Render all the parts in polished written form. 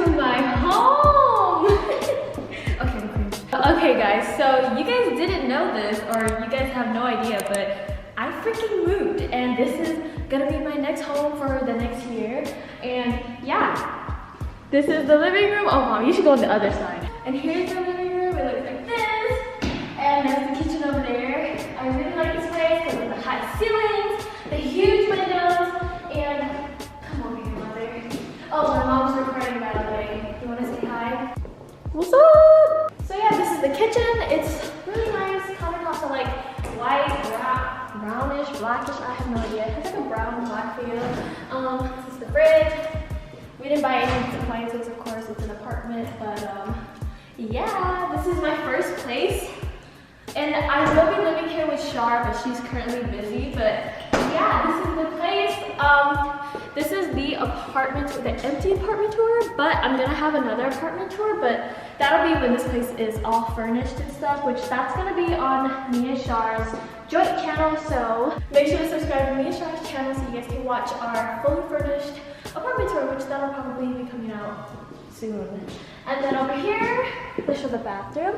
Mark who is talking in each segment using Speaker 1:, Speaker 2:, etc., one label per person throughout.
Speaker 1: to my home. Okay guys, so you guys didn't know this, or you guys have no idea, but I freaking moved, and this is gonna be my next home for the next year. And yeah, this is the living room. Oh mom, you should go on the other side. And here's the living room. It looks like this, and there's the kitchen over there. I really like this place because of the high ceilings, the huge windows, and come over here, mother. Oh, my mom's recording, by the way. You want to say hi? What's up? So yeah, this is the kitchen. It's really nice. Countertops are like white, brownish, blackish. I have no idea. It has like a brown black feel. This is the fridge. We didn't buy any appliances, of course. It's an apartment, but yeah, this is my first place. And I will be living here with Char, but she's currently busy. But yeah, this is the place. This is the apartment, the empty apartment tour, but I'm gonna have another apartment tour, but that'll be when this place is all furnished and stuff, which that's gonna be on me and Char's joint channel. So make sure to subscribe to me and Char's channel so you guys can watch our fully furnished apartment tour, which that'll probably be coming out soon. And then over here, let's show the bathroom.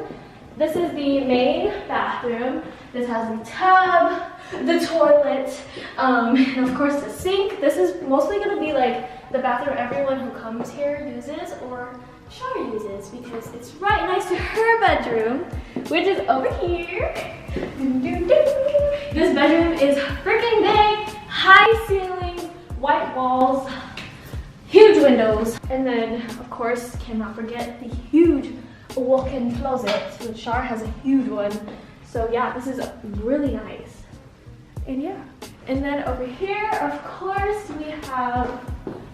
Speaker 1: This is the main bathroom. This has the tub, the toilet, and of course the sink. This is mostly gonna be like the bathroom everyone who comes here uses, or Char uses, because it's right next to her bedroom, which is over here. This bedroom is freaking big, high ceilings, white walls, huge windows, and then of course cannot forget the huge walk-in closet, which Char has a huge one. So yeah, this is really nice. And yeah, and then over here, of course, we have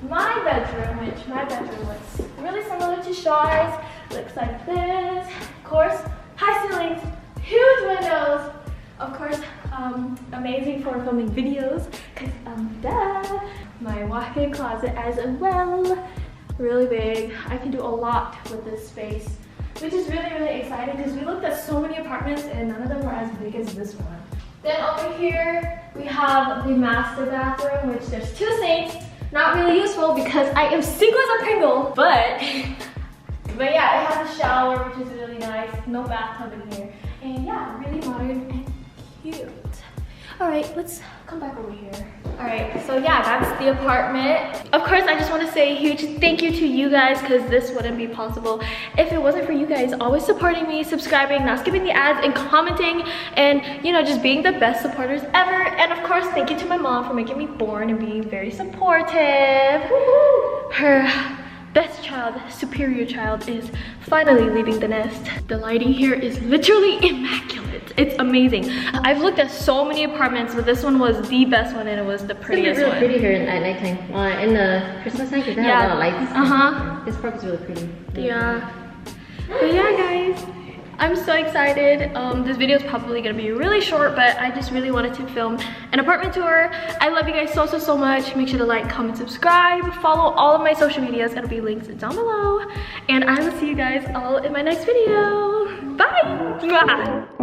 Speaker 1: my bedroom, which my bedroom looks really similar to Char's. Looks like this. Of course, high ceilings, huge windows. Of course, amazing for filming videos, because duh. My walk-in closet as well, really big. I can do a lot with this space, which is really, really exciting because we looked at so many apartments and none of them were as big as this one. Then over here, we have the master bathroom, which there's two sinks. Not really useful because I am single as a Pringle, but yeah, it has a shower, which is really nice. No bathtub in here. And yeah, really modern and cute. All right, let's come back over here. All right, so yeah, that's the apartment. Of course, I just want to say a huge thank you to you guys, because this wouldn't be possible if it wasn't for you guys always supporting me, subscribing, not skipping the ads, and commenting, and you know, just being the best supporters ever. And of course, thank you to my mom for making me born and being very supportive. Her best child, superior child, is finally leaving the nest. The lighting here is literally immaculate. It's amazing. I've looked at so many apartments, but this one was the best one, and it was the prettiest one.
Speaker 2: It's really pretty here at nighttime. In the Christmas time, because they have a lot of lights. This park is really pretty.
Speaker 1: Yeah. But yeah, guys, I'm so excited. This video is probably gonna be really short, but I just really wanted to film an apartment tour. I love you guys so much. Make sure to like, comment, subscribe, follow all of my social medias. It'll be linked down below. And I will see you guys all in my next video. Bye! Mwah.